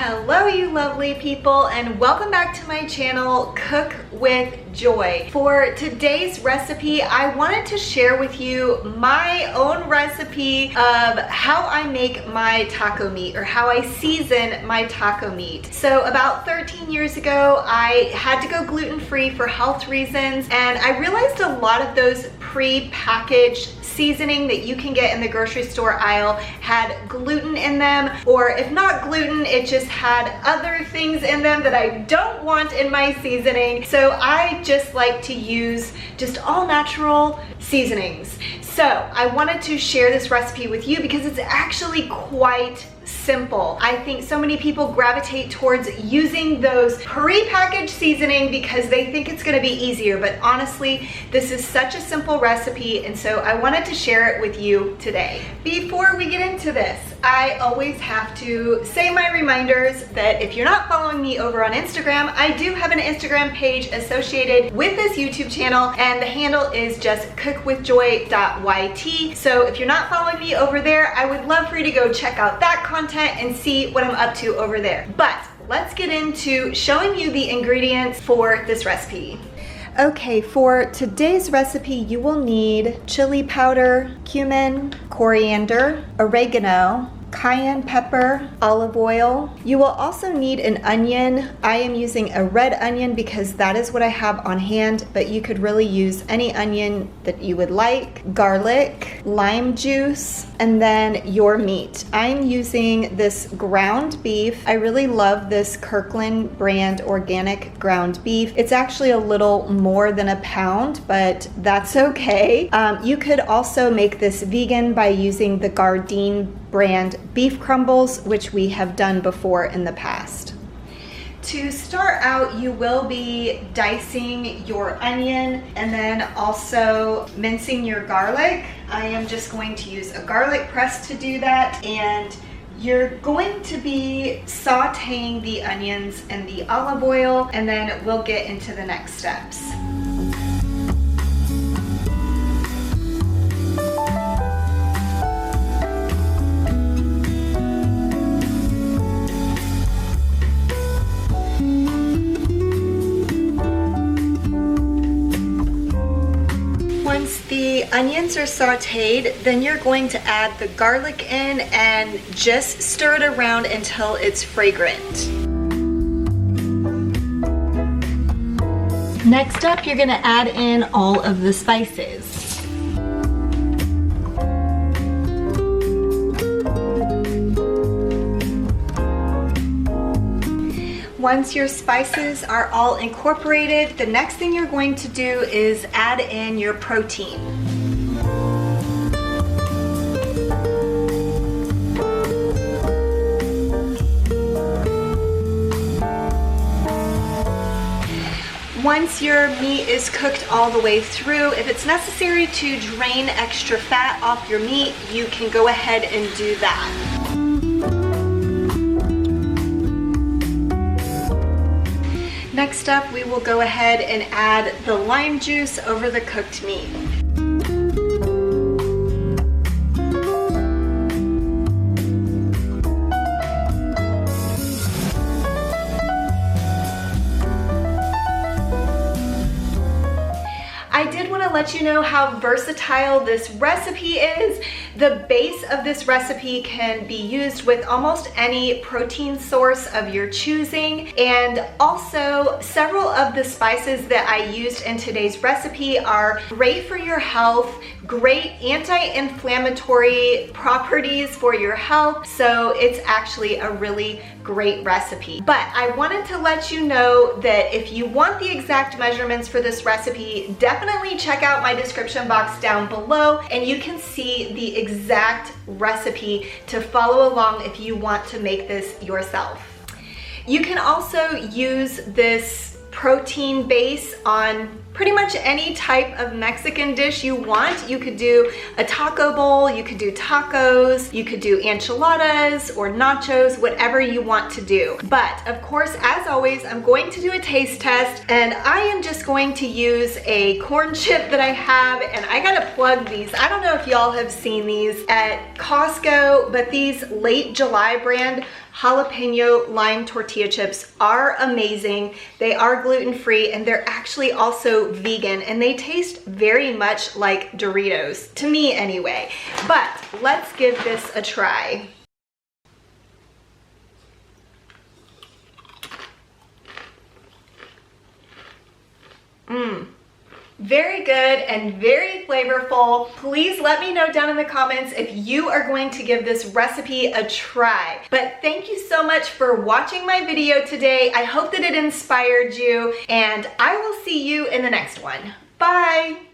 Hello you lovely people, and welcome back to my channel, Cook with Joy. For today's recipe, I wanted to share with you my own recipe of how I make my taco meat, or how I season my taco meat. So about 13 years ago, I had to go gluten-free for health reasons, and I realized a lot of those pre-packaged seasoning that you can get in the grocery store aisle had gluten in them, or if not gluten, it just had other things in them that I don't want in my seasoning. So I just like to use just all natural seasonings. So I wanted to share this recipe with you because it's actually quite simple. I think so many people gravitate towards using those pre-packaged seasoning because they think it's going to be easier, but honestly, this is such a simple recipe, and so I wanted to share it with you today. Before we get into this, I always have to say my reminders that if you're not following me over on Instagram, I do have an Instagram page associated with this YouTube channel, and the handle is just cookwithjoy.yt. So if you're not following me over there, I would love for you to go check out that content and see what I'm up to over there. But let's get into showing you the ingredients for this recipe. Okay, for today's recipe, you will need chili powder, cumin, coriander, oregano, cayenne pepper, olive oil. You will also need an onion. I am using a red onion because that is what I have on hand, but you could really use any onion that you would like. Garlic, lime juice, and then your meat. I'm using this ground beef. I really love this Kirkland brand organic ground beef. It's actually a little more than a pound, but that's okay. You could also make this vegan by using the Gardein brand beef crumbles, which we have done before in the past. To start out, you will be dicing your onion and then also mincing your garlic. I am just going to use a garlic press to do that, and you're going to be sauteing the onions in the olive oil, and then we'll get into the next steps. Once the onions are sauteed, then you're going to add the garlic in and just stir it around until it's fragrant. Next up, you're going to add in all of the spices. Once your spices are all incorporated, the next thing you're going to do is add in your protein. Once your meat is cooked all the way through, if it's necessary to drain extra fat off your meat, you can go ahead and do that. Next up, we will go ahead and add the lime juice over the cooked meat. I did want to let you know how versatile this recipe is. The base of this recipe can be used with almost any protein source of your choosing, and also several of the spices that I used in today's recipe are great for your health, great anti-inflammatory properties for your health, so it's actually a really great recipe. But I wanted to let you know that if you want the exact measurements for this recipe, definitely check out my description box down below, and you can see the exact recipe to follow along if you want to make this yourself. You can also use this protein base on pretty much any type of Mexican dish you want. You could do a taco bowl, you could do tacos, you could do enchiladas or nachos, whatever you want to do. But of course, as always, I'm going to do a taste test, and I am just going to use a corn chip that I have, and I gotta plug these. I don't know if y'all have seen these at Costco, but these Late July brand jalapeno lime tortilla chips are amazing. They are gluten-free and they're actually also vegan, and they taste very much like Doritos, to me anyway. But let's give this a try. Very good and very flavorful. Please let me know down in the comments if you are going to give this recipe a try. But thank you so much for watching my video today. I hope that it inspired you, and I will see you in the next one. Bye.